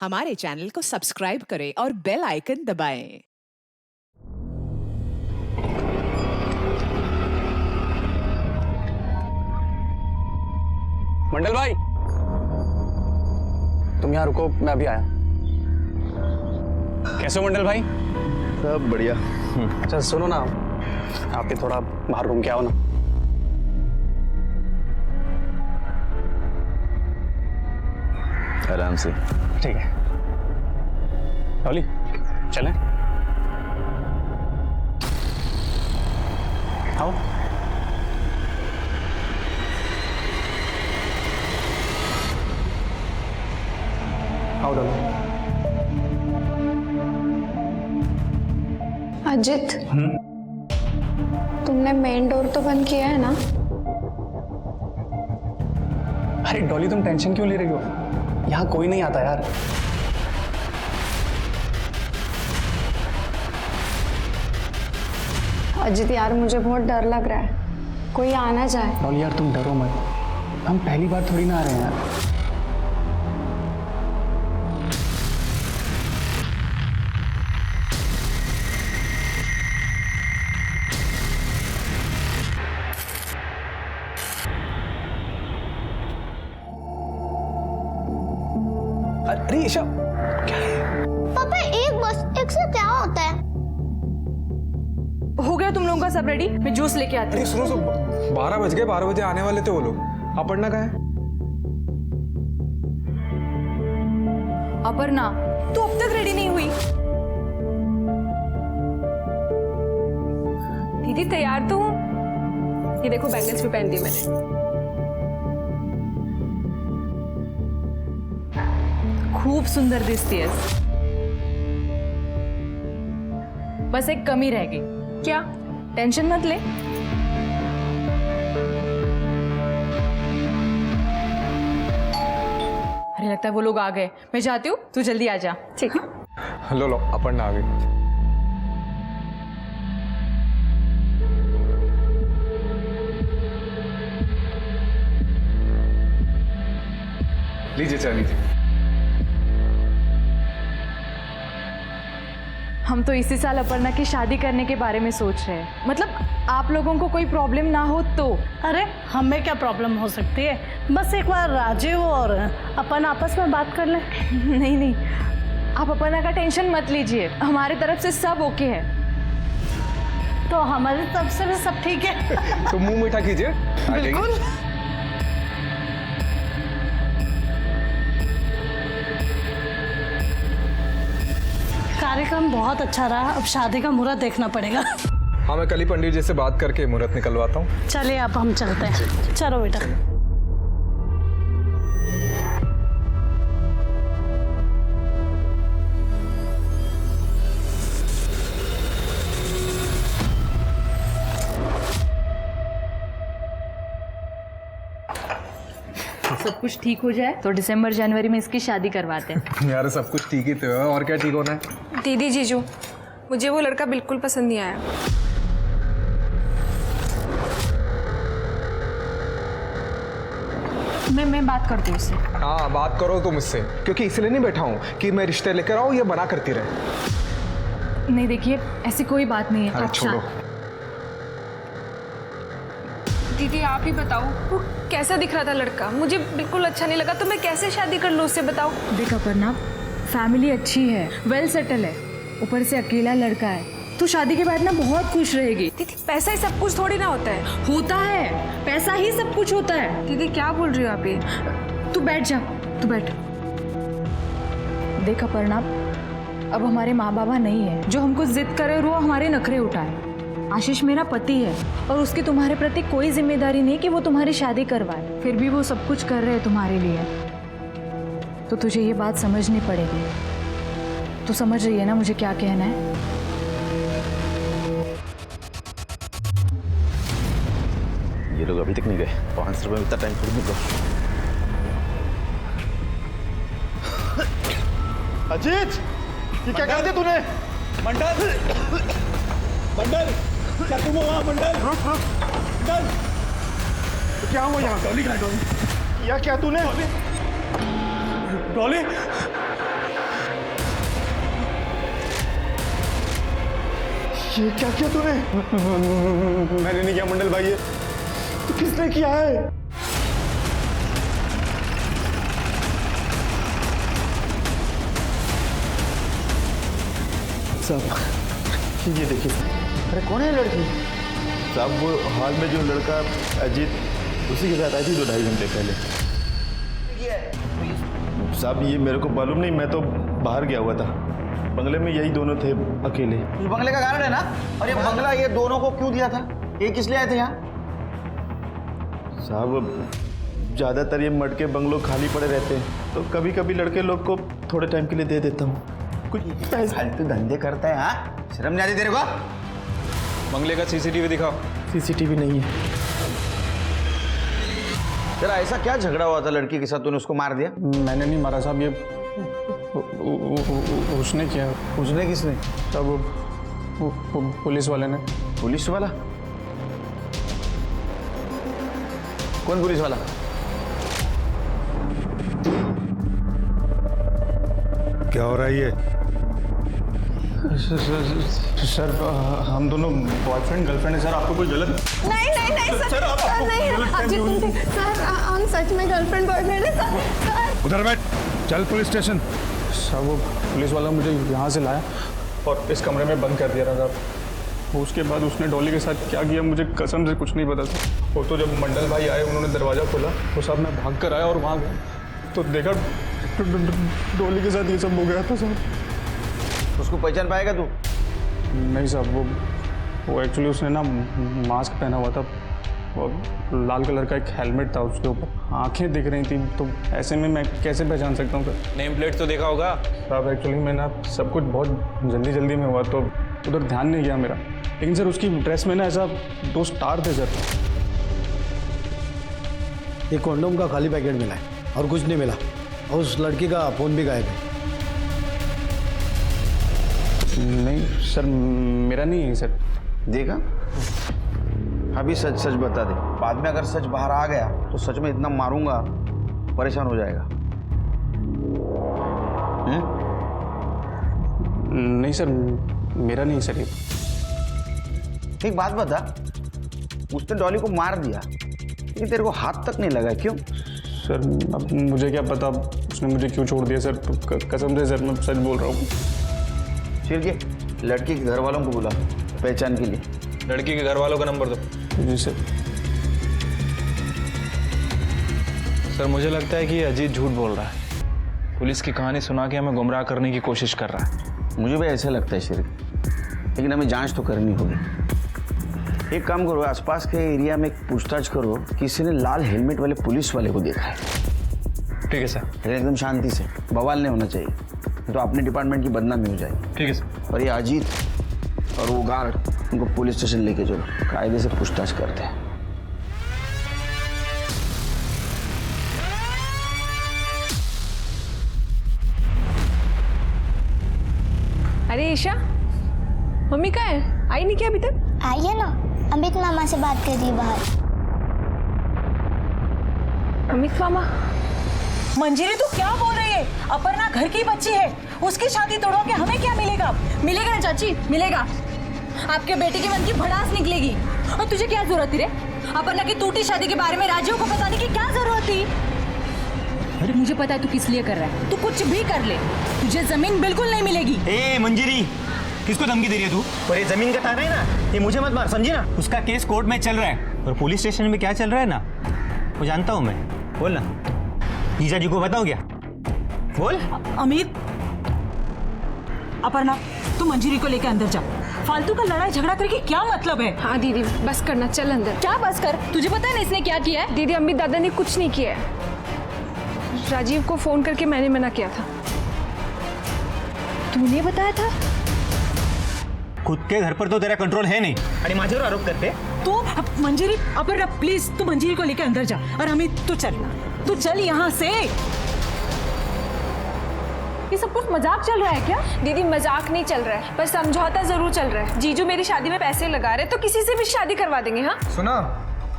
हमारे चैनल को सब्सक्राइब करें और बेल आइकन दबाएं। मंडल भाई, तुम यहाँ रुको, मैं अभी आया। कैसे हो मंडल भाई? सब बढ़िया। अच्छा सुनो ना, आप भी थोड़ा बाहर घूम के आओ ना। आराम से। ठीक है डॉली, चलें? आओ। आओ डॉली। अजित, तुमने मेन डोर तो बंद किया है ना? अरे डॉली, तुम टेंशन क्यों ले रही हो? यहाँ कोई नहीं आता यार। अजित यार, मुझे बहुत डर लग रहा है, कोई आ ना जाए। डॉली यार तुम डरो मत, हम पहली बार थोड़ी ना आ रहे हैं यार। अरे ईशा, क्या है? पापा एक बस एक से क्या होता है? हो गया तुम लोगों का सब रेडी? मैं जूस लेके आती हूँ। सुनो 12 बज गए, 12 बजे आने वाले थे वो लोग। अपर्णा कहाँ है? अपर्णा, तू अब तक रेडी नहीं हुई? दीदी तैयार तो हूँ। ये देखो बैंगल्स भी पहन दी मैंने। खूब सुंदर दिखती है। बस एक कमी रह गई। क्या? टेंशन मत ले। अरे लगता है वो लोग आ गए। मैं जाती हूँ, तू जल्दी आ जा। ठीक है? लो अपर्णा आ गई। लीजिए चाय लीजिए। हम तो इसी साल अपर्णा की शादी करने के बारे में सोच रहे हैं। मतलब आप लोगों को कोई प्रॉब्लम ना हो तो। अरे हमें क्या प्रॉब्लम हो सकती है? बस एक बार राजीव और अपन आपस में बात कर लें। नहीं, आप अपर्णा का टेंशन मत लीजिए, हमारी तरफ से सब ओके है। तो हमारी तरफ से भी सब ठीक है। तो मुंह मीठा कीजिए। आ जाइए। बिल्कुल। कार्यक्रम बहुत अच्छा रहा, अब शादी का मुहूर्त देखना पड़ेगा। हाँ, मैं कल ही पंडित जी से बात करके मुहूर्त निकलवाता हूँ। चलिए अब हम चलते हैं। चलो बेटा। सब कुछ ठीक हो जाए तो दिसंबर जनवरी में इसकी शादी करवाते हैं। यार सब कुछ ठीक ही तो है, और क्या ठीक होना है? दीदी जीजू, मुझे वो लड़का बिल्कुल पसंद नहीं आया। मैं बात करती हूँ उससे। हाँ बात करो तुम इससे, क्योंकि इसलिए नहीं बैठा हूँ कि मैं रिश्ते लेकर आऊँ ये बना करती रहे। नहीं देखिए, ऐसी कोई बात नहीं है। अरे छोड़ो। दीदी आप ही बताओ, वो कैसा दिख रहा था लड़का? मुझे बिल्कुल अच्छा नहीं लगा, तो मैं कैसे शादी कर लूँ उससे, बताओ। देख अपर्णा, फैमिली अच्छी है, वेल सेटल है, ऊपर से अकेला लड़का है। तू शादी के बाद ना बहुत खुश रहेगी। दीदी पैसा ही सब कुछ थोड़ी ना होता है। होता है, पैसा ही सब कुछ होता है। दीदी क्या बोल रही हो आप ये? तू बैठ जा, तू बैठ। देख अपर्णा, अब हमारे माँ बाबा नहीं है जो हमको जिद करे और वो हमारे नखरे उठाए। आशीष मेरा पति है और उसकी तुम्हारे प्रति कोई जिम्मेदारी नहीं कि वो तुम्हारी शादी करवाए। फिर भी वो सब कुछ कर रहे हैं तुम्हारे लिए, तो तुझे ये बात समझनी पड़ेगी। तू समझ रही है ना मुझे क्या कहना है? ये लोग अभी तक नहीं गए। 5 रुपए में इतना टाइम थोड़ी मिलता। अजीत, ये क्या कर दिया तूने? मंडल, क्या तुम हो वहाँ? मंडल मंडल, क्या हुआ यहाँ? डॉली कहाँ? डॉली किया क्या तूने? डॉली, ये क्या किया तूने? मैंने नहीं किया मंडल भाई, ये तो किसने किया है? साहब ये देखिए। अरे कौन है लड़की? साहब वो हाल में जो लड़का अजीत उसी के साथ आई थी 2-2.5 घंटे पहले। साहब ये मेरे को मालूम नहीं, मैं तो बाहर गया हुआ था, बंगले में यही दोनों थे अकेले। ये बंगले का कारण है ना? और ये बंगला ये दोनों को क्यों दिया था? ये किस लिए आए थे यहाँ? साहब ज़्यादातर ये मटके बंगलों खाली पड़े रहते हैं, तो कभी कभी लड़के लोग को थोड़े टाइम के लिए दे देता हूँ। कुछ फालतू धंधे करता है। हाँ, शर्म नहीं आती तेरे को? बंगले का सीसीटीवी दिखाओ। सीसीटीवी नहीं है। तेरा ऐसा क्या झगड़ा हुआ था लड़की के साथ, तूने उसको मार दिया? मैंने नहीं मारा साहब, ये उसने किया। उसने किसने? साहब पुलिस वाले ने। पुलिस वाला? कौन पुलिस वाला? क्या हो रहा है ये? सर हम दोनों बॉयफ्रेंड गर्लफ्रेंड है सर, आपको कोई गलत नहीं सर आप नहीं अजीत सर हम सच में गर्लफ्रेंड बॉयफ्रेंड है सर। उधर बैठ, चल पुलिस स्टेशन। सर वो पुलिस वाला मुझे यहाँ से लाया और इस कमरे में बंद कर दिया था साहब। उसके बाद उसने डॉली के साथ क्या किया मुझे कसम से कुछ नहीं पता था। वो तो जब मंडल भाई आए उन्होंने दरवाज़ा खोला तो साहब मैं भाग कर आया और वहाँ गया तो देखा डॉली के साथ ये सब हो गया था साहब। उसको पहचान पाएगा तू? नहीं साहब वो एक्चुअली उसने ना मास्क पहना हुआ था और लाल कलर का एक हेलमेट था उसके ऊपर, आंखें दिख रही थी, तो ऐसे में मैं कैसे पहचान सकता हूँ सर? नेम प्लेट तो देखा होगा साहब। एक्चुअली मैं ना सब कुछ बहुत जल्दी में हुआ तो उधर ध्यान नहीं गया मेरा, लेकिन सर उसकी ड्रेस में ना ऐसा 2 स्टार थे सर। ये कॉन्डोम का खाली पैकेट मिला है और कुछ नहीं मिला, और उस लड़की का फ़ोन भी गायब है। नहीं सर मेरा नहीं है सर। देखा, अभी सच सच बता दे, बाद में अगर सच बाहर आ गया तो सच में इतना मारूंगा परेशान हो जाएगा। नहीं सर मेरा नहीं सर ये। एक बात बता, उसने डॉली को मार दिया लेकिन तेरे को हाथ तक नहीं लगा, क्यों? सर अब मुझे क्या पता उसने मुझे क्यों छोड़ दिया सर, कसम से सर मैं सच बोल रहा हूँ। फिर ये लड़की के घर वालों को बुला पहचान के लिए। लड़की के घर वालों का नंबर दो। जी सर। सर मुझे लगता है कि अजीत झूठ बोल रहा है, पुलिस की कहानी सुना के हमें गुमराह करने की कोशिश कर रहा है। मुझे भी ऐसा लगता है शरीफ, लेकिन हमें जांच तो करनी होगी। एक काम करो, आसपास के एरिया में पूछताछ करो, किसी ने लाल हेलमेट वाले पुलिस वाले को देखा है। ठीक है सर। लेकिन एकदम शांति से, बवाल नहीं होना चाहिए, तो अपने डिपार्टमेंट की बदनामी हो जाएगी। ठीक है सर। और ये अजीत और वो गार्ड, उनको पुलिस स्टेशन लेके चलो, कायदे से पूछताछ करते हैं। अरे ईशा, मम्मी कहाँ है? आई नहीं क्या अभी तक? आई है ना, अमित मामा से बात कर रही बाहर। अमित मामा? मंजिरी तू क्या बोल रही है? अपर्णा घर की बच्ची है, उसकी शादी तोड़ो के हमें क्या मिलेगा? मिलेगा चाची, मिलेगा। आपके बेटे के मन की भड़ास निकलेगी। और तुझे क्या जरूरत थी रे? अपर्णा की टूटी शादी के बारे में राजीव को बताने की क्या जरूरत थी? अरे मुझे पता है तू किस लिए कर रहा है, तू कुछ भी कर ले, तुझे जमीन बिल्कुल नहीं मिलेगी। ए मंजिरी, किसको धमकी दे रही है तू? और ये जमीन का थाना है ना, ये मुझे मत मार, समझी ना? उसका केस कोर्ट में चल रहा है और पुलिस स्टेशन में क्या चल रहा है ना, वो जानता हूँ मैं। बोल ना, जीजा जी को बताओ क्या? बोल। अमित, अपर्णा तू मंजिरी को लेकर अंदर जा, फालतू का लड़ाई झगड़ा करके क्या मतलब है? हाँ दीदी बस करना, चल अंदर। क्या बस कर? तुझे पता है ना इसने क्या किया है? दीदी अमित दादा ने कुछ नहीं किया है, राजीव को फोन करके मैंने मना किया था। तूने बताया था? खुद के घर पर तो तेरा कंट्रोल है नहीं, अरे माझ्यावर आरोप करते। तू मंजिरी, अपर्णा प्लीज तू मंजिरी को लेकर अंदर जा, और अमित तू चल यहाँ से। ये सब कुछ मजाक चल रहा है क्या? दीदी मजाक नहीं चल रहा है, बस समझौता जरूर चल रहा है। जीजू मेरी शादी में पैसे लगा रहे तो किसी से भी शादी करवा देंगे। हाँ सुना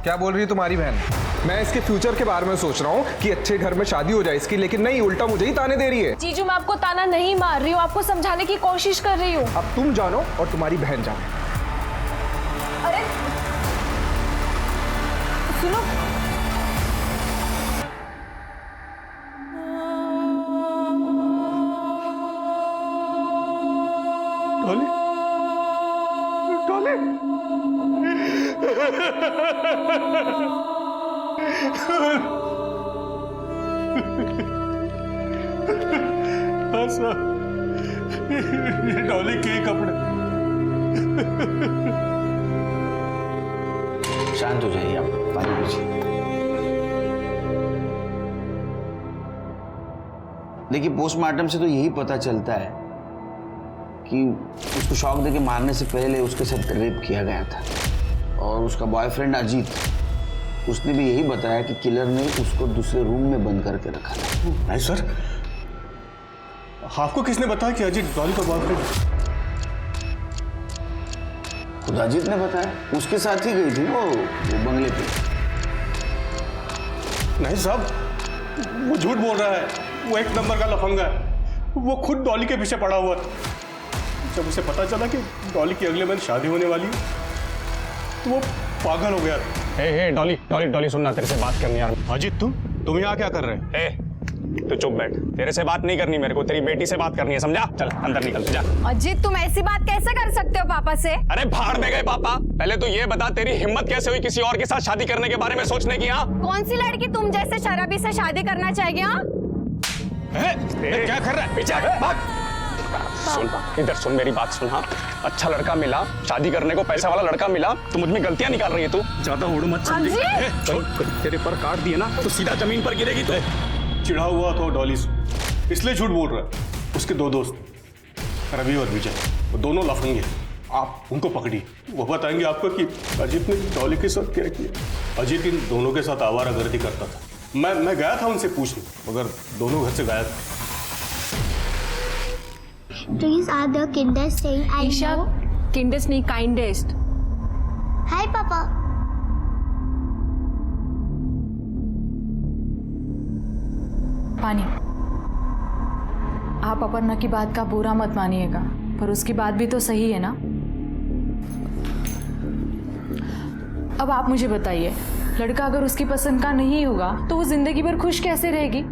क्या बोल रही है तुम्हारी बहन? मैं इसके फ्यूचर के बारे में सोच रहा हूँ कि अच्छे घर में शादी हो जाए इसकी, लेकिन नहीं, उल्टा मुझे ही ताने दे रही है। जीजू मैं आपको ताना नहीं मार रही हूँ, आपको समझाने की कोशिश कर रही हूँ। अब तुम जानो और तुम्हारी बहन जाने। डॉली डॉली ये डॉली के कपड़े। शांत हो जाइए आप, पानी पीजिए। देखिए, पोस्टमार्टम से तो यही पता चलता है कि उसको शॉक देके मारने से पहले उसके साथ रेप किया गया था। और उसका बॉयफ्रेंड अजीत, उसने भी यही बताया कि किलर ने उसको दूसरे रूम में बंद करके रखा था। नहीं सर, आपको किसने बताया कि अजीत डॉली का बॉयफ्रेंड? खुद अजीत ने बताया, उसके साथ ही गई थी वो बंगले पे। नहीं साहब, वो झूठ बोल रहा है। वो एक नंबर का लफंगा है। वो खुद डॉली के पीछे पड़ा हुआ है। जब उसे पता चला कि डॉली की अगले महीने शादी होने वाली है तो वो पागल हो गया। हे डॉली डॉली डॉली, सुनना, तेरे से बात करनी यार। अजीत तुम यहाँ क्या कर रहे हैं? तू चुप बैठ, तेरे से बात नहीं करनी मेरे को, तेरी बेटी से बात करनी है, समझा? चल अंदर निकल जा। अजीत, तुम ऐसी बात कैसे कर सकते हो पापा से? अरे भाड़ में गए पापा। पहले तो ये बता, तेरी हिम्मत कैसे हुई किसी और के साथ शादी करने के बारे में सोचने की? हाँ, कौन सी लड़की तुम जैसे शराबी से शादी करना चाहेगी? हाँ, क्या कर रहा है? पीछे भाग। सुन, इधर सुन, मेरी बात सुन। हाँ, अच्छा लड़का मिला, शादी करने को पैसा वाला लड़का मिला, तो मुझ में गलतियां निकाल रही है तू। ज्यादा होड़ मत समझ। तेरे पर काट दिए ना तो सीधा जमीन पर गिरेगी तू। चिढ़ा हुआ तो डॉली से, इसलिए झूठ बोल रहा है। उसके दो दोस्त रवि और विजय, वो दोनों लफंगे। आप उनको पकड़िए, वो बताएंगे आपको कि अजीत ने डॉली के साथ क्या किया। अजीत इन दोनों के साथ आवारागर्दी करता था। मैं गया था उनसे पूछने, मगर दोनों घर से गायब थे। These are the kindest thing I Isha, know. kindest नहीं, kindest. Hi, Papa. पानी, आप अपर्णा की बात का बुरा मत मानिएगा, पर उसकी बात भी तो सही है ना। अब आप मुझे बताइए, लड़का अगर उसकी पसंद का नहीं होगा तो वो जिंदगी भर खुश कैसे रहेगी?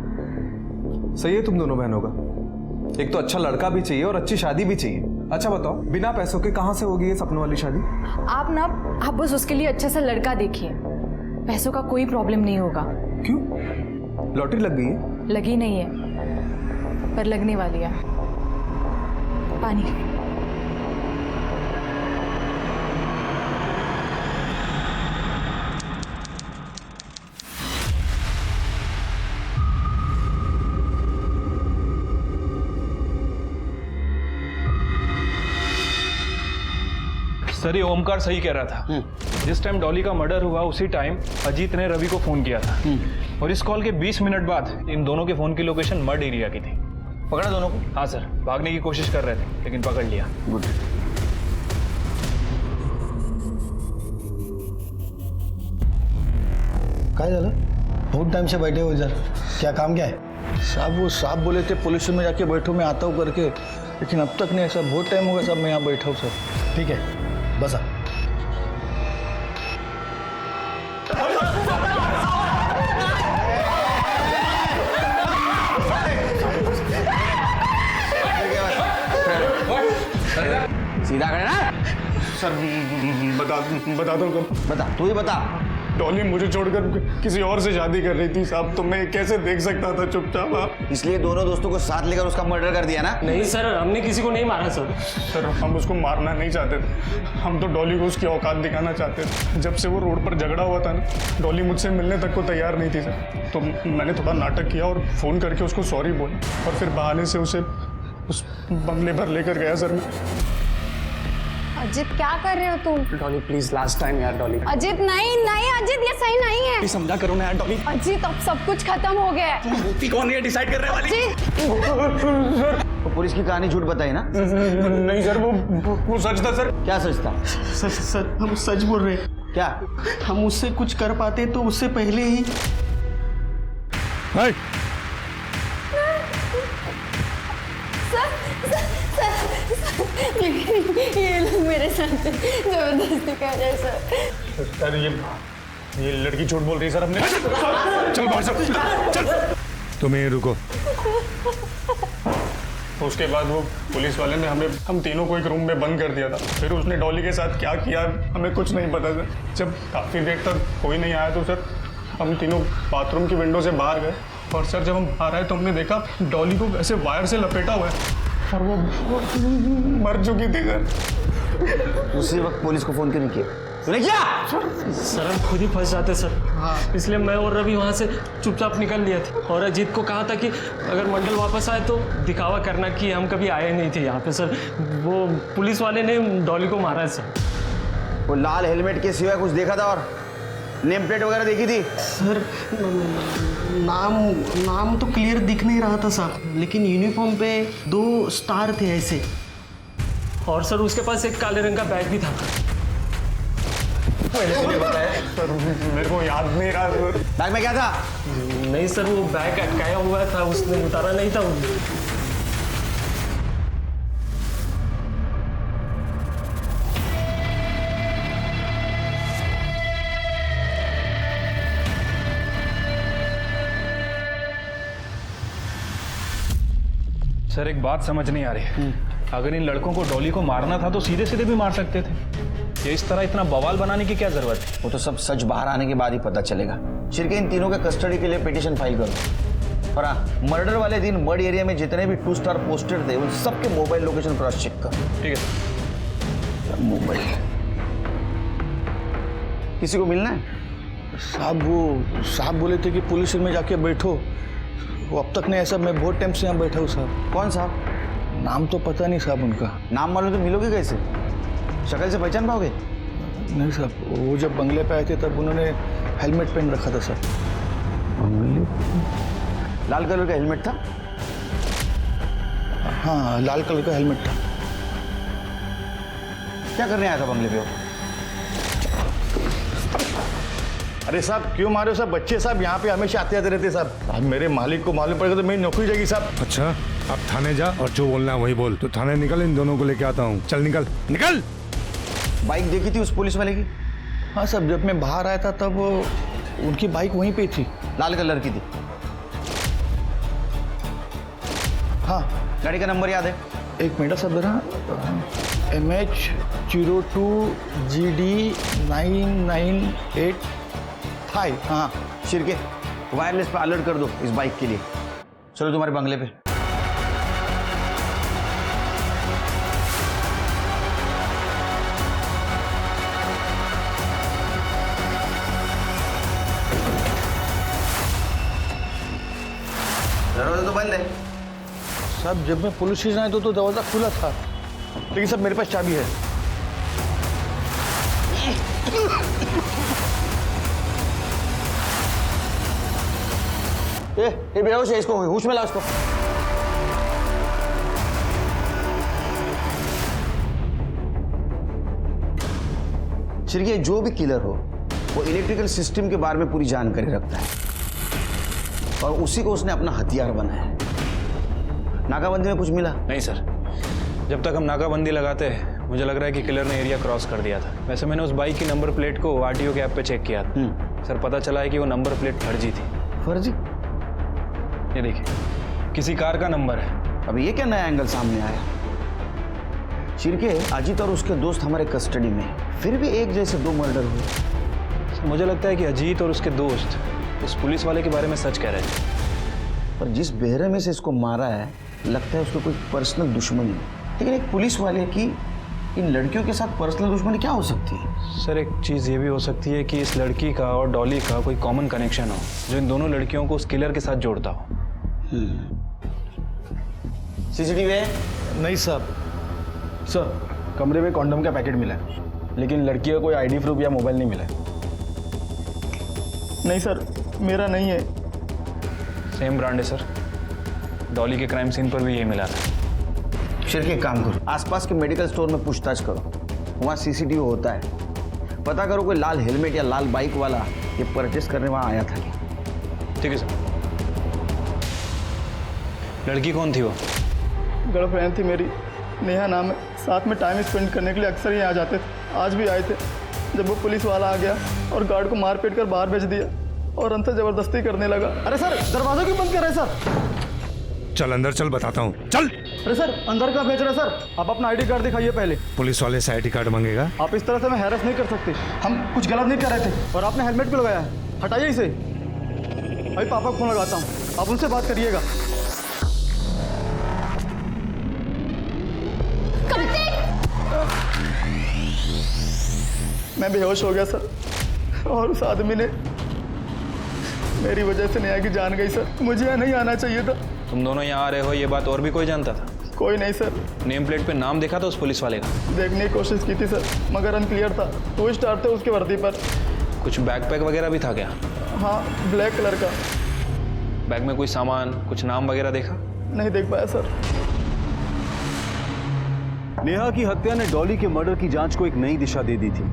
सही है तुम दोनों बहनों का। एक तो अच्छा लड़का भी चाहिए और अच्छी शादी भी चाहिए। अच्छा बताओ, बिना पैसों के कहाँ से होगी ये सपनों वाली शादी? आप बस उसके लिए अच्छा सा लड़का देखिए, पैसों का कोई प्रॉब्लम नहीं होगा। क्यों? लॉटरी लग गई है? लगी नहीं है, पर लगने वाली है। पानी। सर, ये ओमकार सही कह रहा था। जिस टाइम डॉली का मर्डर हुआ उसी टाइम अजीत ने रवि को फोन किया था, और इस कॉल के 20 मिनट बाद इन दोनों के फोन की लोकेशन मर्ड एरिया की थी। पकड़ा दोनों को? हाँ सर, भागने की कोशिश कर रहे थे लेकिन पकड़ लिया। गुड। काय झालं? बहुत टाइम से बैठे हो इधर, क्या काम क्या है? साहब वो साहब बोले थे पुलिस में जाके बैठो, मैं आता हूँ करके, लेकिन अब तक नहीं। सर बहुत टाइम हो गया साहब, मैं यहाँ बैठा हूँ सर। ठीक है, बसा। सीधा खड़े ना। सर बता दो कब? बता, तू ही बता। डॉली मुझे छोड़कर किसी और से शादी कर रही थी साहब, तो मैं कैसे देख सकता था चुपचाप? आप इसलिए दोनों दोस्तों को साथ लेकर उसका मर्डर कर दिया ना? नहीं सर, हमने किसी को नहीं मारा सर। सर, हम उसको मारना नहीं चाहते थे, हम तो डॉली को उसकी औकात दिखाना चाहते थे। जब से वो रोड पर झगड़ा हुआ था ना, डॉली मुझसे मिलने तक को तैयार नहीं थी सर। तो मैंने थोड़ा नाटक किया और फ़ोन करके उसको सॉरी बोला, और फिर बहाने से उसे उस बंगले पर लेकर गया सर मैं। अजीत क्या कर रहे हो तुम? डॉली प्लीज, लास्ट टाइम यार डॉली। अजीत नहीं नहीं, अजीत ये सही नहीं है। प्लीज समझा करो ना यार डॉली। अजीत अब सब कुछ खत्म हो गया है। मुफ्ती कौन है डिसाइड करने वाली? तो पुलिस की कहानी झूठ बताई ना? नहीं सर, वो सच था सर। क्या सच था? सर हम सच बोल रहे हैं। क्या? हम उससे कुछ कर पाते तो उससे पहले ही। ये लोग मेरे साथ जबरदस्ती कर रहे हैं सर। ये लड़की झूठ बोल रही है सर। हमने चल बाहर चल। तुम यहीं रुको। उसके बाद वो पुलिस वाले ने हम तीनों को एक रूम में बंद कर दिया था। फिर उसने डॉली के साथ क्या किया हमें कुछ नहीं पता सर। जब काफ़ी देर तक कोई नहीं आया तो सर हम तीनों बाथरूम की विंडो से बाहर गए और सर जब हम बाहर आए तो हमने देखा डॉली को ऐसे वायर से लपेटा हुआ है और वो मर चुकी थी सर। उसी वक्त पुलिस को फोन क्यों नहीं किया? तूने क्या? सर हम खुद ही फंस जाते सर। हाँ। इसलिए मैं और रवि वहाँ से चुपचाप निकल लिए थे और अजीत को कहा था कि अगर मंडल वापस आए तो दिखावा करना कि हम कभी आए नहीं थे यहाँ पे सर। वो पुलिस वाले ने डॉली को मारा है सर। वो लाल हेलमेट के सिवाय कुछ देखा था और नेम प्लेट वगैरह देखी थी? सर नाम तो क्लियर दिख नहीं रहा था साहब, लेकिन यूनिफॉर्म पे 2 स्टार थे ऐसे। और सर उसके पास एक काले रंग का बैग भी था। मेरे को याद नहीं रहा सर। बैग में क्या था? नहीं सर वो बैग अटकाया हुआ था, उसने उतारा नहीं था। सर एक बात समझ नहीं आ रही, अगर इन लड़कों को डॉली को मारना था तो सीधे सीधे भी मार सकते थे। ये इस तरह इतना बवाल बनाने की क्या जरूरत है? वो तो सब सच बाहर आने के बाद ही पता चलेगा। शिरके इन तीनों के कस्टडी के लिए पिटीशन फाइल करो और हाँ, मर्डर वाले दिन मर्ड एरिया में जितने भी 2 स्टार पोस्टेड थे उन सबके मोबाइल लोकेशन क्रॉस चेक करो। ठीक है। मोबाइल किसी को मिलना है? साहब वो साहब बोले थे कि पुलिस में जाके बैठो, वो अब तक नहीं ऐसा। मैं बहुत टाइम से यहाँ बैठा हूँ साहब। कौन साहब? नाम तो पता नहीं साहब उनका। नाम मालूम तो मिलोगे कैसे? शक्ल से पहचान पाओगे? नहीं साहब, वो जब बंगले पे आए थे तब उन्होंने हेलमेट पहन रखा था सर। लाल कलर का हेलमेट था? हाँ लाल कलर का हेलमेट था। क्या करने आया था बंगले पे? अरे साहब क्यों मारे हो साहब? बच्चे साहब यहाँ पे हमेशा आते आते रहते साहब। आज मेरे मालिक को मालूम पड़ेगा तो मेरी नौकरी जाएगी साहब। अच्छा अब थाने जा और जो बोलना है वही बोल। तो थाने निकल, इन दोनों को लेके आता हूँ। चल निकल निकल। बाइक देखी थी उस पुलिस वाले की? हाँ साहब, जब मैं बाहर आया था तब उनकी बाइक वहीं पे थी। लाल कलर की थी? हाँ। गाड़ी का नंबर याद है? एक मिनट साहब जरा। MH02 GD 9985। हाँ। शिरके वायरलेस पे अलर्ट कर दो इस बाइक के लिए। चलो तुम्हारे बंगले पे। दरवाजा तो बंद है साहब। जब मैं पुलिस स्टेशन आया तो दरवाजा खुला था, लेकिन सब मेरे पास चाबी है। ये बेहोश है, इसको होश में लाओ इसको। शिरके जो भी किलर हो वो इलेक्ट्रिकल सिस्टम के बारे में पूरी जानकारी रखता है और उसी को उसने अपना हथियार बनाया है। नाकाबंदी में कुछ मिला? नहीं सर, जब तक हम नाकाबंदी लगाते हैं मुझे लग रहा है कि किलर ने एरिया क्रॉस कर दिया था। वैसे मैंने उस बाइक की नंबर प्लेट को RTO के ऐप पे चेक किया था सर, पता चला है कि वो नंबर प्लेट फर्जी थी। फर्जी? ये देखिए किसी कार का नंबर है। अब ये क्या नया एंगल सामने आया? शिरके अजीत और उसके दोस्त हमारे कस्टडी में, फिर भी एक जैसे 2 मर्डर हुए। मुझे लगता है कि अजीत और उसके दोस्त उस पुलिस वाले के बारे में सच कह रहे थे। पर जिस बेरहमी से इसको मारा है लगता है उसको कोई पर्सनल दुश्मनी है। लेकिन एक पुलिस वाले की इन लड़कियों के साथ पर्सनल दुश्मनी क्या हो सकती है? सर एक चीज़ ये भी हो सकती है कि इस लड़की का और डॉली का कोई कॉमन कनेक्शन हो जो इन दोनों लड़कियों को उस किलर के साथ जोड़ता हो। CCTV है? नहीं साहब। सर कमरे में कॉन्डम का पैकेट मिला है, लेकिन लड़की का कोई ID प्रूफ या मोबाइल नहीं मिला है। नहीं सर, मेरा नहीं है। सेम ब्रांड है सर, डॉली के क्राइम सीन पर भी यही मिला था। शिरके काम करो, आसपास के मेडिकल स्टोर में पूछताछ करो, वहाँ CCTV होता है। पता करो कोई लाल हेलमेट या लाल बाइक वाला ये परचेस करने वहाँ आया था क्या। ठीक है सर। लड़की कौन थी वो? गर्लफ्रेंड थी मेरी, नेहा नाम है। साथ में टाइम स्पेंड करने के लिए अक्सर ही आ जाते थे। आज भी आए थे। जब वो पुलिस वाला आ गया और गार्ड को मार पीट कर बाहर भेज दिया और अंतर जबरदस्ती करने लगा। अरे सर दरवाजा क्यों बंद कर रहे हैं सर? चल अंदर चल, बताता हूँ, चल। अरे सर, अंदर का भेज रहे सर? आप अपना आईडी कार्ड दिखाइए पहले। पुलिस वाले से आईडी कार्ड मांगेगा? आप इस तरह से हमें हैरेस नहीं कर सकते। हम कुछ गलत नहीं कर रहे थे। और आपने हेलमेट भी लगाया है, हटाइए इसे। अभी पापा को फोन लगाता हूँ, आप उनसे बात करिएगा। मैं बेहोश हो गया सर, और उस आदमी ने मेरी वजह से नेहा की जान गई सर। मुझे यहाँ नहीं आना चाहिए था। तुम दोनों यहाँ आ रहे हो ये बात और भी कोई जानता था? कोई नहीं सर। नेम प्लेट पे नाम देखा था उस पुलिस वाले का? देखने की कोशिश की थी सर, मगर अनक्लियर था। 2 स्टार थे उसके वर्दी पर। कुछ बैकपैक वगैरह भी था क्या? हाँ, ब्लैक कलर का। बैग में कोई सामान, कुछ नाम वगैरह देखा? नहीं देख पाया सर। नेहा की हत्या ने डॉली के मर्डर की जांच को एक नई दिशा दे दी थी।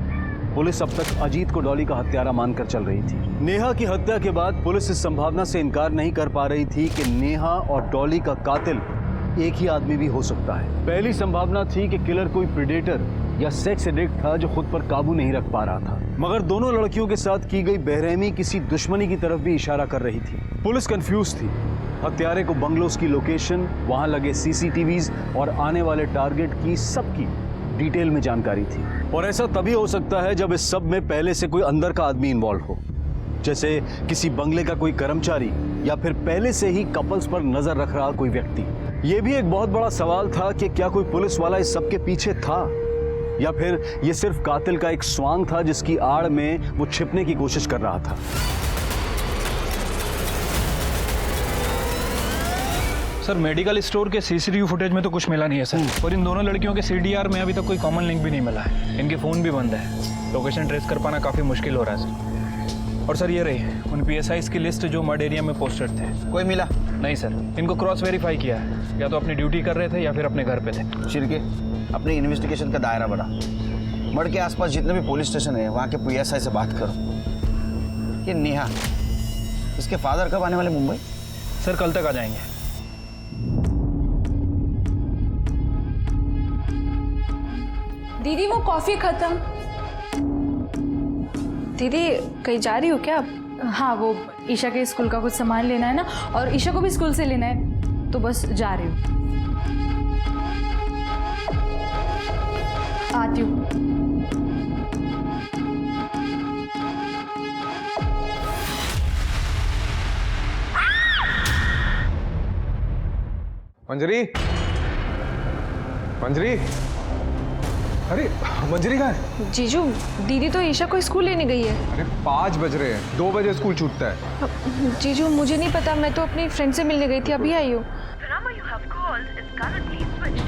पुलिस अब तक अजीत को डॉली का हत्यारा मानकर चल रही थी। नेहा की हत्या के बाद पुलिस इस संभावना से इनकार नहीं कर पा रही थी कि नेहा और डॉली का कातिल एक ही आदमी भी हो सकता है। पहली संभावना थी कि किलर कोई प्रेडेटर या सेक्स एडिक्ट था जो खुद पर काबू नहीं रख पा रहा था, मगर दोनों लड़कियों के साथ की गई बेरहमी किसी दुश्मनी की तरफ भी इशारा कर रही थी। पुलिस कंफ्यूज थी। हत्यारे को बंगलोज की लोकेशन, वहां लगे सीसीटीवीज और आने वाले टारगेट की सबकी डिटेल में जानकारी थी। और ऐसा तभी हो सकता है जब इस सब में पहले से कोई अंदर का आदमी इन्वॉल्व हो, जैसे किसी बंगले का कोई कर्मचारी या फिर पहले से ही कपल्स पर नजर रख रहा कोई व्यक्ति। यह भी एक बहुत बड़ा सवाल था कि क्या कोई पुलिस वाला इस सब के पीछे था, या फिर यह सिर्फ कातिल का एक स्वांग था जिसकी आड़ में वो छिपने की कोशिश कर रहा था। सर, मेडिकल स्टोर के सीसीटीवी फुटेज में तो कुछ मिला नहीं है सर, और इन दोनों लड़कियों के सीडीआर में अभी तक कोई कॉमन लिंक भी नहीं मिला है। इनके फ़ोन भी बंद है। लोकेशन ट्रेस कर पाना काफ़ी मुश्किल हो रहा है सर। और सर, ये रही उन पीएसआईज की लिस्ट जो मर्ड एरिया में पोस्टेड थे। कोई मिला? नहीं सर, इनको क्रॉस वेरीफाई किया है, या तो अपनी ड्यूटी कर रहे थे या फिर अपने घर पे थे। शिरके, अपनी इन्वेस्टिगेशन का दायरा बढ़ा। मर्ड के आसपास जितने भी पुलिस स्टेशन है वहाँ के पीएसआई से बात करो। ये नेहा, इसके फादर कब आने वाले मुंबई? सर, कल तक आ जाएंगे। दीदी, वो कॉफी खत्म। दीदी, कहीं जा रही हो क्या आप? हाँ, वो ईशा के स्कूल का कुछ सामान लेना है ना, और ईशा को भी स्कूल से लेना है, तो बस जा रही हूँ। आती हूँ। मंजरी, मंजरी, अरे मंजरी कहाँ है? जीजू, दीदी तो ईशा को स्कूल लेने गई है। अरे 5 बज रहे हैं, 2 बजे स्कूल छूटता है। जीजू, मुझे नहीं पता, मैं तो अपनी फ्रेंड से मिलने गई थी, अभी आई हूँ।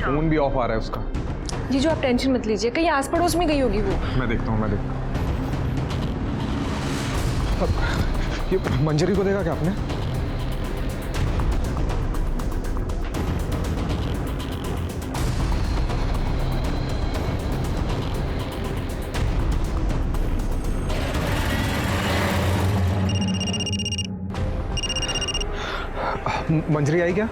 फोन भी ऑफ आ रहा है उसका। जीजू, आप टेंशन मत लीजिए, कहीं आस पड़ोस में गई होगी वो। मैं देखता हूँ। ये मंजरी को देखा क्या आपने? मंजरी आई क्या?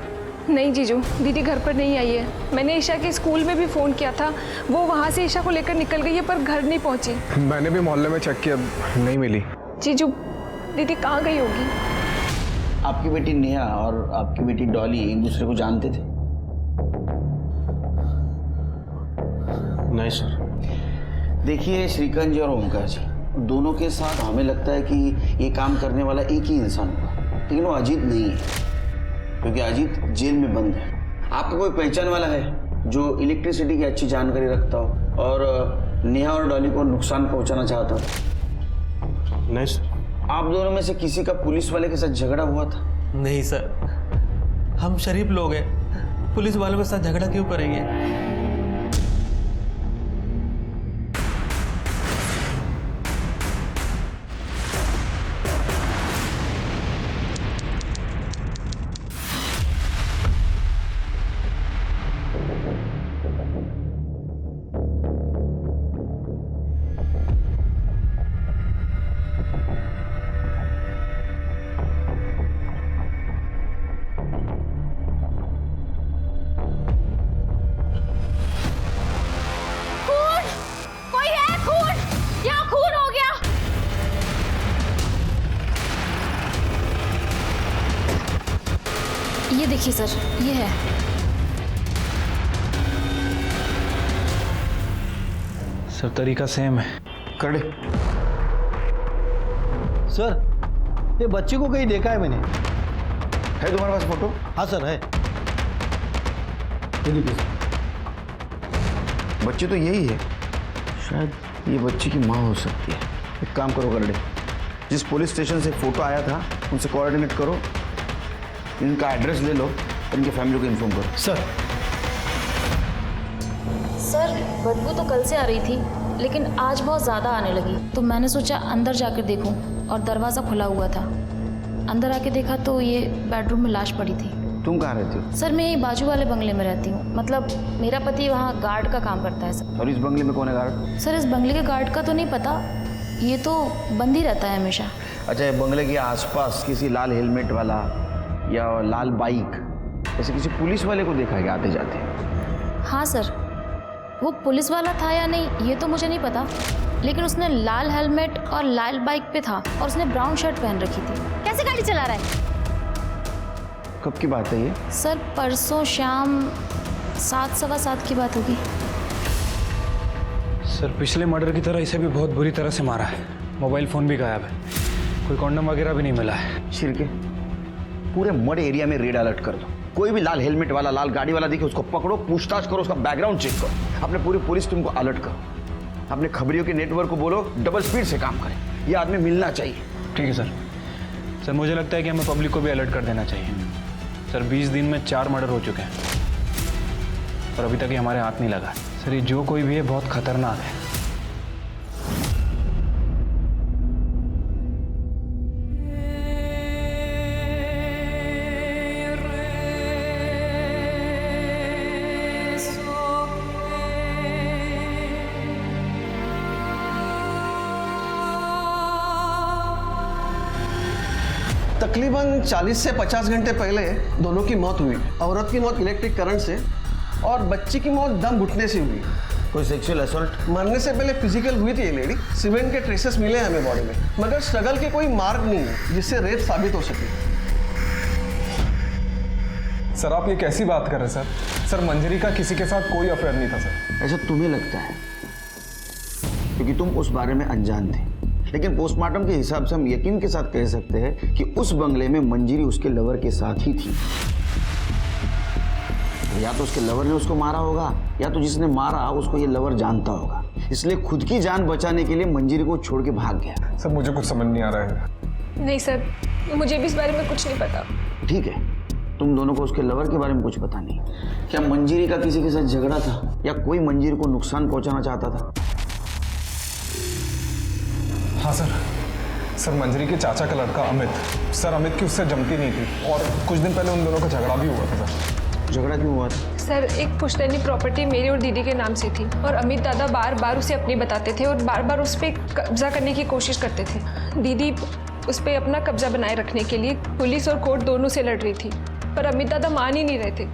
नहीं जीजू, दीदी घर पर नहीं आई है। मैंने ईशा के स्कूल में भी फ़ोन किया था, वो वहाँ से ईशा को लेकर निकल गई है, पर घर नहीं पहुँची। मैंने भी मोहल्ले में चेक किया, नहीं मिली। जीजू, दीदी कहाँ गई होगी? आपकी बेटी नेहा और आपकी बेटी डॉली एक दूसरे को जानते थे? नहीं सर। देखिए श्रीकांत जी और ओमकार जी, दोनों के साथ हमें लगता है कि ये काम करने वाला एक ही इंसान होगा, लेकिन वो अजीत नहीं है, क्योंकि अजीत जेल में बंद है। आपको कोई पहचान वाला है जो इलेक्ट्रिसिटी की अच्छी जानकारी रखता हो और नेहा और डॉली को नुकसान पहुंचाना चाहता हो? नहीं सर। आप दोनों में से किसी का पुलिस वाले के साथ झगड़ा हुआ था? नहीं सर, हम शरीफ लोग हैं, पुलिस वालों के साथ झगड़ा क्यों करेंगे? देखिए सर, ये है। सर तरीका सेम है। कर दे। सर ये बच्ची को कहीं देखा है मैंने। है तुम्हारे पास फोटो? हाँ सर है। ये देखिए बच्ची तो यही है, शायद ये बच्ची की माँ हो सकती है। एक काम करो करडे, जिस पुलिस स्टेशन से फोटो आया था उनसे कोऑर्डिनेट करो, इनका एड्रेस ले लो और इनके फैमिली को इन्फॉर्म करो। सर बदबू तो कल से आ रही थी, लेकिन आज बहुत ज़्यादा आने लगी, तो मैंने सोचा अंदर जाकर देखूं, और दरवाज़ा खुला हुआ था। अंदर आके देखा तो ये बेडरूम में लाश पड़ी थी। तुम कहाँ रहती हो? सर मैं यही बाजू वाले बंगले में रहती हूँ, मतलब मेरा पति वहाँ गार्ड का काम करता है सर। और इस बंगले में कौन है गार्ड? सर इस बंगले के गार्ड का तो नहीं पता, ये तो बंद ही रहता है हमेशा। अच्छा, ये बंगले के आसपास किसी लाल हेलमेट वाला या लाल बाइक ऐसे किसी पुलिस वाले को देखा है आते जाते? हाँ सर, वो पुलिस वाला था या नहीं ये तो मुझे नहीं पता, लेकिन उसने लाल हेलमेट और लाल बाइक पे था और उसने ब्राउन शर्ट पहन रखी थी। कैसे गाड़ी चला रहा है? कब की बात है ये? सर परसों शाम 7:15 की बात होगी। सर पिछले मर्डर की तरह इसे भी बहुत बुरी तरह से मारा है। मोबाइल फ़ोन भी गायब है, कोई कॉन्डम वगैरह भी नहीं मिला है। छिड़के पूरे मड एरिया में रेड अलर्ट कर दो। कोई भी लाल हेलमेट वाला, लाल गाड़ी वाला दिखे उसको पकड़ो, पूछताछ करो, उसका बैकग्राउंड चेक करो। अपने पूरी पुलिस टीम को अलर्ट करो, अपने खबरियों के नेटवर्क को बोलो डबल स्पीड से काम करें। ये आदमी मिलना चाहिए। ठीक है सर। सर मुझे लगता है कि हमें पब्लिक को भी अलर्ट कर देना चाहिए। सर 20 दिन में 4 मर्डर हो चुके हैं और अभी तक ये हमारे हाथ नहीं लगा। सर ये जो कोई भी है बहुत खतरनाक है। तकरीबन 40 से 50 घंटे पहले दोनों की मौत हुई। औरत की मौत इलेक्ट्रिक करंट से और बच्ची की मौत दम घुटने से हुई। कोई सेक्सुअल असॉल्ट? मरने से पहले फिजिकल हुई थी ये लेडी। सीमेंट के ट्रेसेस मिले हैं हमें बॉडी में, मगर स्ट्रगल के कोई मार्ग नहीं है जिससे रेप साबित हो सके। सर आप ये कैसी बात कर रहे हैं सर? सर मंजरी का किसी के साथ कोई अफेयर नहीं था सर। ऐसा तुम्हें लगता है क्योंकि तुम उस बारे में अनजान थे, लेकिन पोस्टमार्टम के हिसाब से हम यकीन के साथ कह सकते हैं कि उस बंगले में मंजरी उसके लवर के साथ ही थी। या तो उसके लवर ने उसको मारा होगा या तो जिसने मारा उसको ये लवर जानता होगा, इसलिए खुद की जान बचाने के लिए मंजरी को छोड़ के भाग गया। सर मुझे कुछ समझ नहीं आ रहा है। नहीं सर, मुझे भी इस बारे में कुछ नहीं पता। ठीक है, तुम दोनों को उसके लवर के बारे में कुछ पता नहीं। क्या मंजरी का किसी के साथ झगड़ा था या कोई मंजरी को नुकसान पहुंचाना चाहता था? हाँ सर मंजरी के चाचा का लड़का अमित। सर अमित की उससे जमती नहीं थी और कुछ दिन पहले उन दोनों का झगड़ा भी हुआ था सर। झगड़ा क्यों हुआ था? सर एक पुश्तैनी प्रॉपर्टी मेरी और दीदी के नाम से थी और अमित दादा बार बार उसे अपनी बताते थे और बार बार उस पर कब्जा करने की कोशिश करते थे। दीदी उस पर अपना कब्जा बनाए रखने के लिए पुलिस और कोर्ट दोनों से लड़ रही थी, पर अमित दादा मान ही नहीं रहे थे।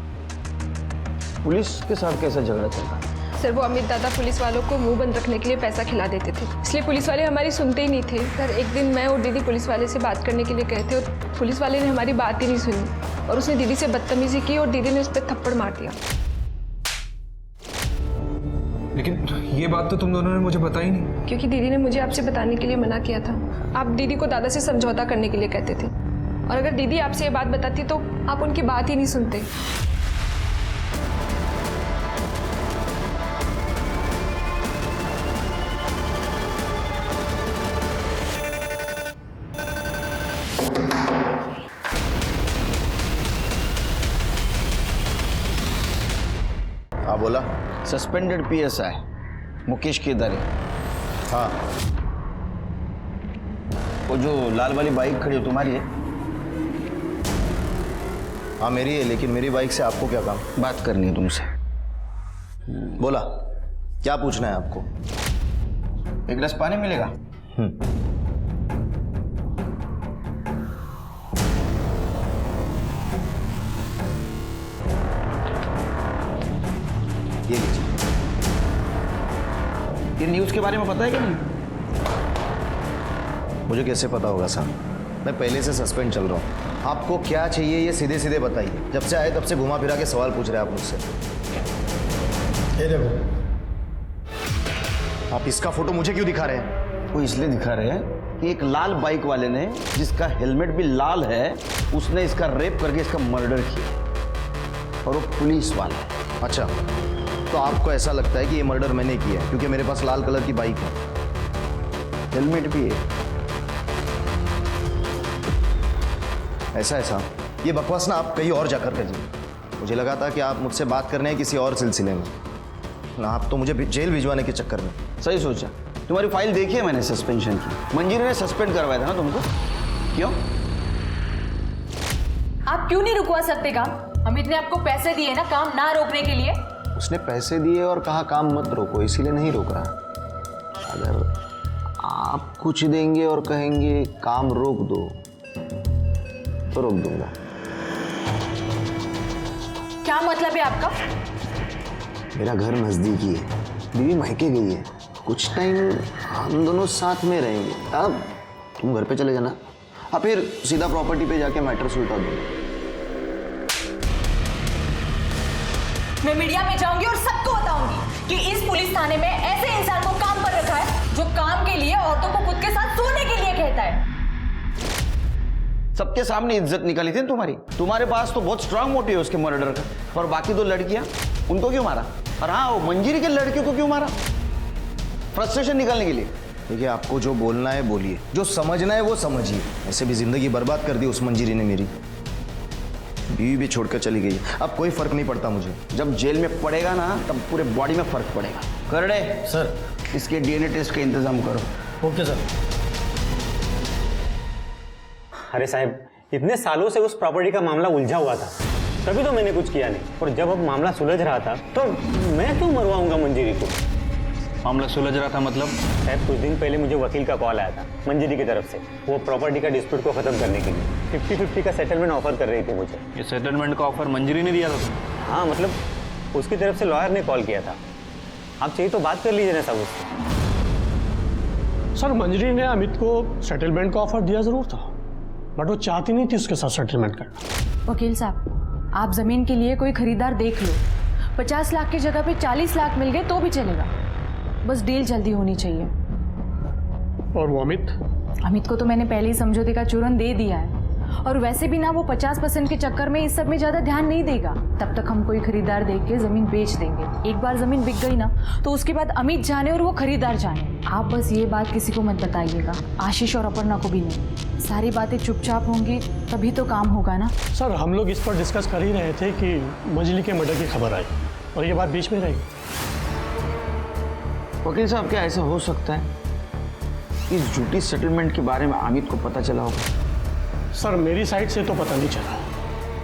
पुलिस के साथ कैसा झगड़ा चलता? सर वो अमित दादा पुलिस वालों को मुंह बंद रखने के लिए पैसा खिला देते थे, इसलिए पुलिस वाले हमारी सुनते ही नहीं थे। सर एक दिन मैं और दीदी पुलिस वाले से बात करने के लिए गए थे और पुलिस वाले ने हमारी बात ही नहीं सुनी और उसने दीदी से बदतमीजी की और दीदी ने उस पर थप्पड़ मार दिया। लेकिन ये बात तो तुम दोनों ने मुझे बताई नहीं। क्योंकि दीदी ने मुझे आपसे बताने के लिए मना किया था। आप दीदी को दादा से समझौता करने के लिए कहते थे और अगर दीदी आपसे ये बात बताती तो आप उनकी बात ही नहीं सुनते। हाँ बोला। Suspended PSI Mukesh Kedari. हाँ वो जो लाल वाली बाइक खड़ी हो तुम्हारी है? हाँ मेरी है, लेकिन मेरी बाइक से आपको क्या काम? बात करनी है तुमसे। बोला, क्या पूछना है आपको? एक गिलास पानी मिलेगा? ये लीजिए। ये न्यूज़ के बारे में पता है कि नहीं? मुझे कैसे पता होगा साहब, मैं पहले से सस्पेंड चल रहा हूँ। आपको क्या चाहिए ये सीधे सीधे बताइए। जब से आए तब से घुमा फिरा के सवाल पूछ रहे हैं आप मुझसे। ये देखो, आप इसका फोटो मुझे क्यों दिखा रहे हैं? वो इसलिए दिखा रहे हैं कि एक लाल बाइक वाले ने, जिसका हेलमेट भी लाल है, उसने इसका रेप करके इसका मर्डर किया और वो पुलिस वाला है। अच्छा, तो आपको ऐसा लगता है कि ये मर्डर मैंने किया है क्योंकि मेरे पास लाल कलर की बाइक है, हेलमेट भी है। ऐसा ये बकवास ना आप कहीं और जाकर करिए। मुझे लगा था कि आप मुझसे बात करने हैं किसी और सिलसिले में, ना आप तो मुझे जेल भिजवाने के चक्कर में। सही सोचा। तुम्हारी फाइल देखी है मैंने सस्पेंशन की। मंजीरी ने सस्पेंड करवाया था ना तुमको, क्यों? आप क्यों नहीं रुकवा सकते काम? अमित ने आपको पैसे दिए ना काम ना रोकने के लिए। उसने पैसे दिए और कहा काम मत रोको, इसीलिए नहीं रोक रहा। अगर आप कुछ देंगे और कहेंगे काम रोक दो तो रोक दूंगा। क्या मतलब है आपका? मेरा घर नजदीकी है, बीवी मायके गई है, कुछ टाइम हम दोनों साथ में रहेंगे। अब तुम घर पे चले जाना, और फिर सीधा प्रॉपर्टी पे जाके मैटर सुलझा दूंगा। मैं मीडिया में जाऊंगी और सबको बताऊंगी कि इस पुलिस थाने में ऐसे इंसान को काम पर रखा है जो काम के लिए औरतों को खुद के साथ सोने के लिए कहता है। सबके सामने इज्जत निकाली थी तुम्हारी। तुम्हारे पास तो बहुत स्ट्रांग मोटिव है उसके मर्डर का, और बाकी दो लड़कियां, उनको क्यों मारा? और हाँ, वो मंजीरी के लड़कियों को क्यों मारा? फ्रस्ट्रेशन निकालने के लिए। देखिए, आपको जो बोलना है बोलिए, जो समझना है वो समझिए। ऐसे भी जिंदगी बर्बाद कर दी उस मंजीरी ने मेरी। बीवी भी छोड़कर चली गई, अब कोई फर्क नहीं पड़ता मुझे। जब जेल में पड़ेगा ना तब पूरे बॉडी में फर्क पड़ेगा। करड़े सर, इसके डीएनए टेस्ट का इंतजाम करो। Okay sir. अरे साहब, इतने सालों से उस प्रॉपर्टी का मामला उलझा हुआ था, तभी तो मैंने कुछ किया नहीं। और जब अब मामला सुलझ रहा था तो मैं क्यों मरवाऊंगा मंजीरी को? मामला सुलझ रहा था मतलब? साहब, कुछ दिन पहले मुझे वकील का कॉल आया था मंजीरी की तरफ से, वो प्रॉपर्टी का डिस्प्यूट को खत्म करने के लिए 50-50 का सेटलमेंट ऑफर कर रही थी मुझे। ये सेटलमेंट का ऑफर मंजीरी ने दिया था? हाँ, मतलब उसकी तरफ से लॉयर ने कॉल किया था। आप चाहिए तो बात कर लीजिए ना साहब उससे। सर, मंजरी ने अमित को सेटलमेंट का ऑफर दिया जरूर था, बट वो चाहती नहीं थी उसके साथ सेटलमेंट करना। वकील साहब, आप जमीन के लिए कोई खरीदार देख लो। 50 लाख की जगह पे 40 लाख मिल गए तो भी चलेगा, बस डील जल्दी होनी चाहिए। और वो अमित को तो मैंने पहले ही समझौते का चूरन दे दिया है, और वैसे भी ना वो 50% के चक्कर में इस सब में ज्यादा ध्यान नहीं देगा। तब तक हम कोई खरीदार देख के जमीन बेच देंगे। एक बार जमीन बिक गई ना तो उसके बाद अमित जाने और वो खरीदार जाने। आप बस ये बात किसी को मत बताइएगा, आशीष और अपर्णा को भी नहीं। सारी बातें चुपचाप होंगी तभी तो काम होगा ना। सर, हम लोग इस पर डिस्कस कर ही रहे थे कि मंजली के मर्डर की खबर आई और ये बात बीच में रही। वकील साहब, क्या ऐसा हो सकता है इस झूठी सेटलमेंट के बारे में अमित को पता चला होगा? सर, मेरी साइड से तो पता नहीं चला,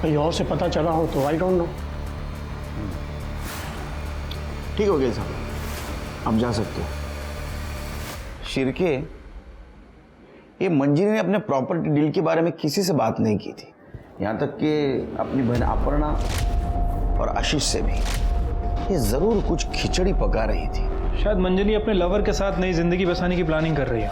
कहीं और से पता चला हो तो आई डोंट नो। ठीक है वकील साहब, आप जा सकते हो। शिरके, ये मंजीरी ने अपने प्रॉपर्टी डील के बारे में किसी से बात नहीं की थी, यहाँ तक कि अपनी बहन अपर्णा और आशीष से भी। ये जरूर कुछ खिचड़ी पका रही थी। शायद मंजली अपने लवर के साथ नई जिंदगी बसाने की प्लानिंग कर रही है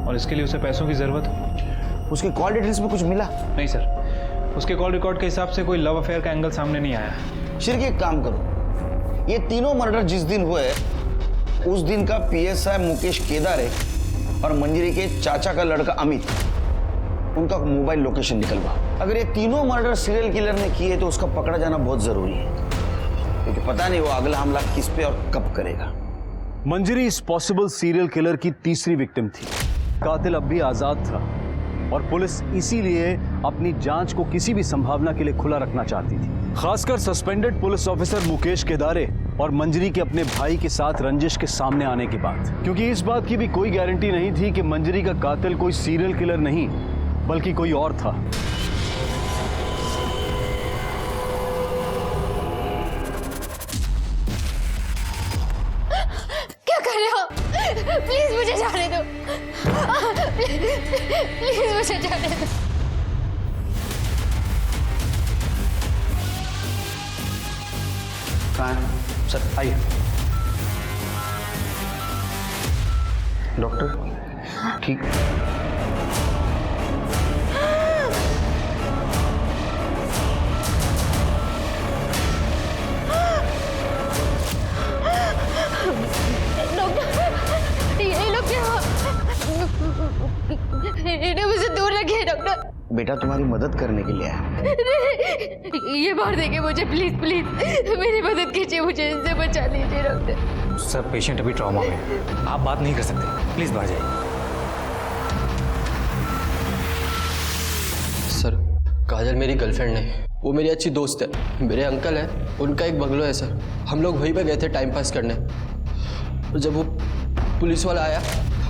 और इसके लिए उसे पैसों की जरूरत है। उसके कॉल डिटेल्स में कुछ मिला? नहीं सर, उसके कॉल रिकॉर्ड के हिसाब से कोई लव अफेयर का एंगल सामने नहीं आया। शिरके, एक काम करो, ये तीनों मर्डर जिस दिन हुए उस दिन का पीएसआई मुकेश केदारे और मंजरी के चाचा का लड़का अमित, उनका मोबाइल लोकेशन निकलवा। अगर ये तीनों मर्डर सीरियल किलर ने किए तो उसका पकड़ा जाना बहुत जरूरी है, क्योंकि पता नहीं वो अगला हमला किस पे और कब करेगा। मंजरी इस पॉसिबल सीरियल किलर की तीसरी विक्टिम थी। कातिल अब भी आजाद था और पुलिस इसीलिए अपनी जांच को किसी भी संभावना के लिए खुला रखना चाहती थी, खासकर सस्पेंडेड पुलिस ऑफिसर मुकेश केदारे और मंजरी के अपने भाई के साथ रंजिश के सामने आने के बाद, क्योंकि इस बात की भी कोई गारंटी नहीं थी कि मंजरी का कातिल कोई सीरियल किलर नहीं बल्कि कोई और था। क्या कर रहे हो? प्लीज मुझे जाने दो, प्लीज मुझे जाने दो। कहाँ है? सर आइए। डॉक्टर ठीक? बेटा तुम्हारी मदद करने के लिए आया। ये बाहर देंगे मुझे, प्लीज प्लीज मेरी मदद कीजिए, मुझे इनसे बचा लीजिए डॉक्टर। सर पेशेंट अभी ट्रॉमा में है, आप बात नहीं कर सकते, प्लीज बाहर जाइए। सर काजल मेरी गर्लफ्रेंड नहीं, वो मेरी अच्छी दोस्त है। मेरे अंकल है, उनका एक बंगलो है सर, हम लोग वहीं पे गए थे टाइम पास करने। और जब वो पुलिस वाला आया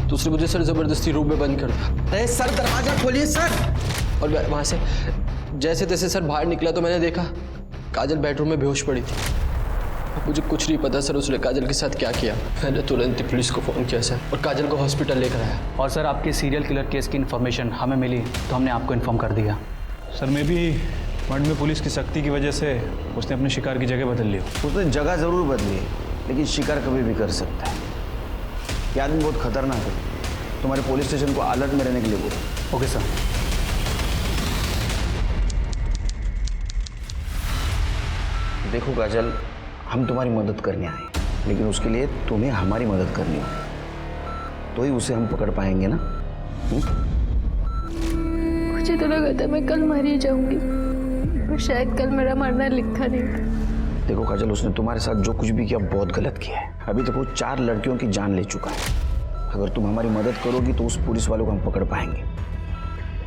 तो उसने मुझे सर ज़बरदस्ती रूम में बंद कर दिया। अरे सर दरवाजा खोलिए सर। और मैं वहाँ से जैसे तैसे सर बाहर निकला तो मैंने देखा काजल बेडरूम में बेहोश पड़ी थी। मुझे कुछ नहीं पता सर उसने काजल के साथ क्या किया। मैंने तुरंत ही पुलिस को फ़ोन किया सर और काजल को हॉस्पिटल लेकर आया। और सर आपके सीरियल किलर केस की इन्फॉर्मेशन हमें मिली तो हमने आपको इन्फॉर्म कर दिया। सर मैं भी मर्ड में पुलिस की सख्ती की वजह से उसने अपने शिकार की जगह बदल ली। उसने जगह ज़रूर बदली है, लेकिन शिकार कभी भी कर सकता है। ये आदमी बहुत खतरनाक है, तुम्हारे पुलिस स्टेशन को अलर्ट में रहने के लिए बोलो। Okay sir. देखो काजल, हम तुम्हारी मदद करने आए, लेकिन उसके लिए तुम्हें हमारी मदद करनी होगी, तो ही उसे हम पकड़ पाएंगे ना। मुझे तो लगा था मैं कल मारी जाऊंगी, पर शायद कल मेरा मरना लिखा नहीं था। देखो काजल, उसने तुम्हारे साथ जो कुछ भी किया बहुत गलत किया है। अभी तक वो 4 लड़कियों की जान ले चुका है। अगर तुम हमारी मदद करोगी तो उस पुलिस वालों को हम पकड़ पाएंगे,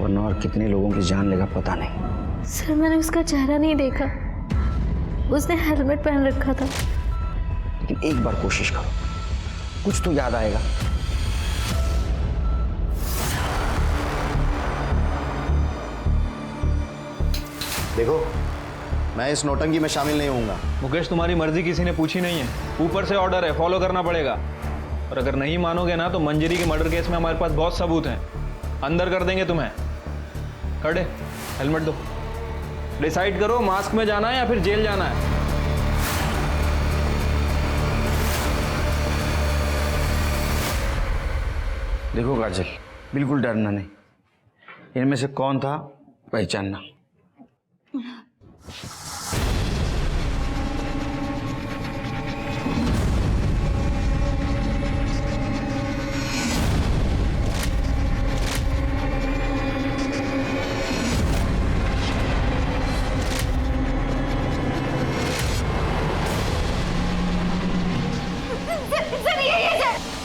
वरना और कितने लोगों की जान लेगा पता नहीं। सर मैंने उसका चेहरा नहीं देखा, उसने हेलमेट पहन रखा था। लेकिन एक बार कोशिश करो, कुछ तो याद आएगा। देखो मैं इस नौटंकी में शामिल नहीं होऊंगा। मुकेश तुम्हारी मर्जी किसी ने पूछी नहीं है, ऊपर से ऑर्डर है, फॉलो करना पड़ेगा। और अगर नहीं मानोगे ना तो मंजरी के मर्डर केस में हमारे पास बहुत सबूत हैं, अंदर कर देंगे तुम्हें। खड़े, हेलमेट दो। डिसाइड करो मास्क में जाना है या फिर जेल जाना है। देखो काजल, बिल्कुल डरना नहीं, इनमें से कौन था पहचानना।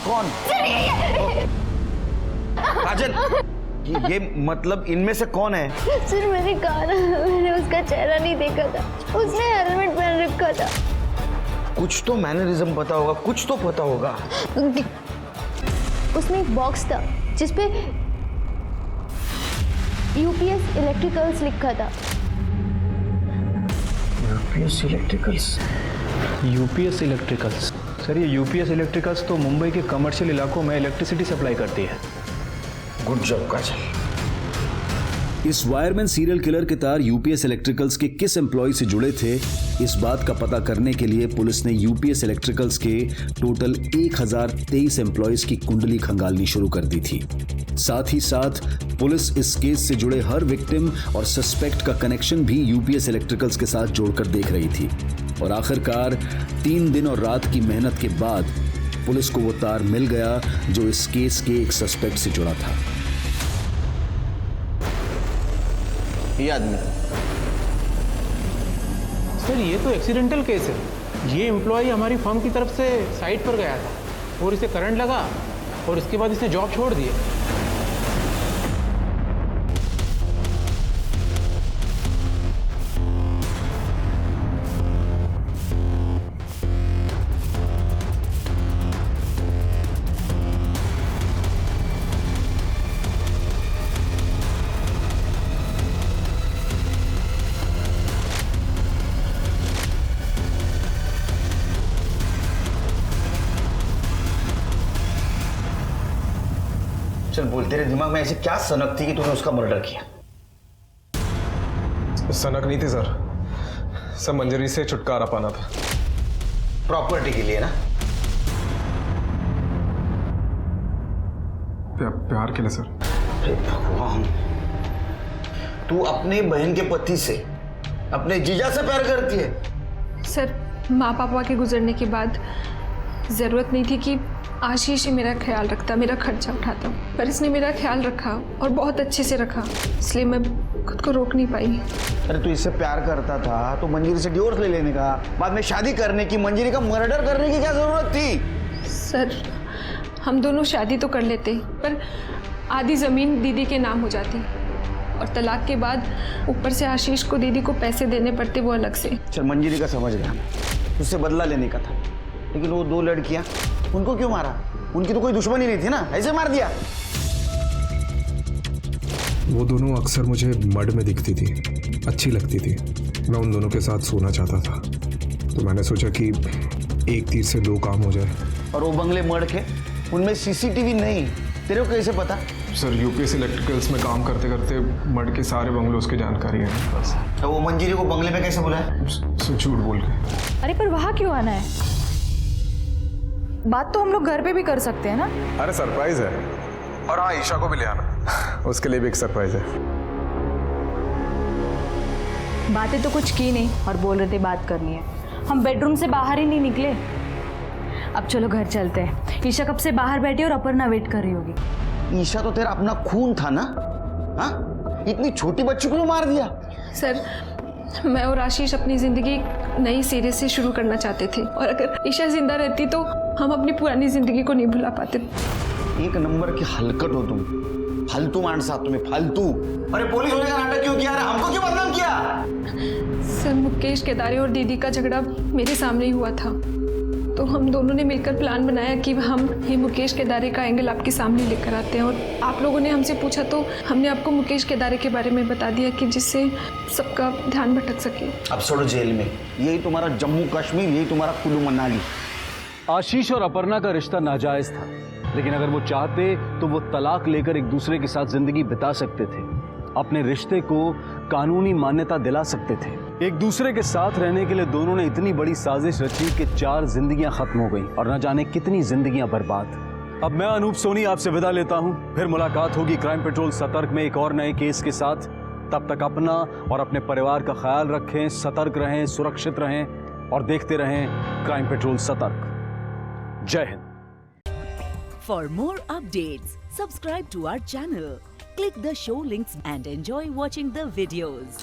कौन? काजल, ये मतलब इनमें से कौन है? सर मैंने कहा ना, मैंने उसका चेहरा नहीं देखा था, उसने हेलमेट पहन रखा था। कुछ तो मैनरिज्म पता होगा, कुछ तो पता होगा। उसमें एक बॉक्स था जिसपे यूपीएस इलेक्ट्रिकल्स लिखा था। UPS electricals? UPS electricals? Sir ये यूपीएस इलेक्ट्रिकल्स तो मुंबई के कमर्शियल इलाकों में इलेक्ट्रिसिटी सप्लाई करती है। गुड जॉब काजल। इस वायरमैन सीरियल किलर के तार यूपीएस इलेक्ट्रिकल्स के किस एम्प्लॉय से जुड़े थे, इस बात का पता करने के लिए पुलिस ने यूपीएस इलेक्ट्रिकल्स के टोटल 1023 एम्प्लॉयज की कुंडली खंगालनी शुरू कर दी थी। साथ ही साथ पुलिस इस केस से जुड़े हर विक्टिम और सस्पेक्ट का कनेक्शन भी यूपीएस इलेक्ट्रिकल्स के साथ जोड़कर देख रही थी। और आखिरकार 3 दिन और रात की मेहनत के बाद पुलिस को वो तार मिल गया जो इस केस के एक सस्पेक्ट से जुड़ा था। ये आदमी। सर ये तो एक्सीडेंटल केस है। ये एम्प्लॉय हमारी फर्म की तरफ से साइट पर गया था और इसे करंट लगा और इसके बाद इसने जॉब छोड़ दी। चल बोल, तेरे दिमाग में ऐसी क्या सनक थी कि तूने उसका मर्डर किया? सनक नहीं थी सर, सब मंजरी से छुटकारा पाना था। प्रॉपर्टी के लिए ना? प्यार के लिए सर। अरे भगवान, तू अपने बहन के पति से, अपने जीजा से प्यार करती है? सर माँ पापा के गुजरने के बाद ज़रूरत नहीं थी कि आशीष ही मेरा ख्याल रखता, मेरा खर्चा उठाता, पर इसने मेरा ख्याल रखा और बहुत अच्छे से रखा, इसलिए मैं खुद को रोक नहीं पाई। अरे तू इससे प्यार करता था तो मंजीरी से डिवोर्स ले लेने का, बाद में शादी करने की, मंजीरी का मर्डर करने की क्या जरूरत थी? सर हम दोनों शादी तो कर लेते, पर आधी ज़मीन दीदी के नाम हो जाती और तलाक के बाद ऊपर से आशीष को दीदी को पैसे देने पड़ते, वो अलग से। चल मंजीरी का समझ गया, उससे बदला लेने का था, लेकिन वो 2 लड़कियां, उनको क्यों मारा? उनकी तो कोई दुश्मनी नहीं थी ना, ऐसे मार दिया। वो दोनों अक्सर मुझे मड में दिखती थी, अच्छी लगती थी, मैं उन दोनों के साथ सोना चाहता था, तो मैंने सोचा कि एक तीर से 2 काम हो जाए। और वो बंगले मड के, उनमें सीसीटीवी नहीं, तेरे को कैसे पता? सर यूपीएस इलेक्ट्रिकल्स में काम करते करते मड के सारे बंगलों की जानकारी है मेरे पास। तो वो मंजीरी को बंगले में कैसे बुलाया? झूठ बोल के। अरे पर वहाँ क्यों आना है? बात तो हम लोग घर पे भी कर सकते हैं ना। अरे सरप्राइज है, और हाँ ईशा को भी ले आना, उसके लिए भी एक सरप्राइज है। बातें तो कुछ की नहीं और बोल रहे थे बात करनी है, हम बेडरूम से बाहर ही नहीं निकले। अब चलो घर चलते हैं, ईशा कब से बाहर बैठी और अपर्णा वेट कर रही होगी। ईशा तो तेरा अपना खून था ना, हाँ? इतनी छोटी बच्ची को मार दिया। सर मैं और आशीष अपनी ज़िंदगी नई सिरे से शुरू करना चाहते थे, और अगर ईशा जिंदा रहती तो हम अपनी पुरानी ज़िंदगी को नहीं भुला पाते। एक नंबर की हलकट हो तुम, फालतू मानसा तुम्हें, फालतू। अरे पुलिस होने का नाटक क्यों किया? हमको क्यों बदनाम किया? सर मुकेश केदारे और दीदी का झगड़ा मेरे सामने ही हुआ था, तो हम दोनों ने मिलकर प्लान बनाया कि हम ये मुकेश केदारे का एंगल आपके सामने लेकर आते हैं, और आप लोगों ने हमसे पूछा तो हमने आपको मुकेश केदारे के बारे में बता दिया कि जिससे सबका ध्यान भटक सके। अब छोड़ो जेल में, यही तुम्हारा जम्मू कश्मीर, यही तुम्हारा कुल्लू मनाली। आशीष और अपर्णा का रिश्ता नाजायज था, लेकिन अगर वो चाहते तो वो तलाक लेकर एक दूसरे के साथ जिंदगी बिता सकते थे, अपने रिश्ते को कानूनी मान्यता दिला सकते थे। एक दूसरे के साथ रहने के लिए दोनों ने इतनी बड़ी साजिश रची कि 4 जिंदगियां खत्म हो गई और न जाने कितनी जिंदगियां बर्बाद। अब मैं अनूप सोनी आपसे विदा लेता हूं, फिर मुलाकात होगी क्राइम पेट्रोल सतर्क में एक और नए केस के साथ। तब तक अपना और अपने परिवार का ख्याल रखें, सतर्क रहें, सुरक्षित रहें और देखते रहें क्राइम पेट्रोल सतर्क। जय Hind. For more updates, subscribe to our channel, click the show links and enjoy watching the videos.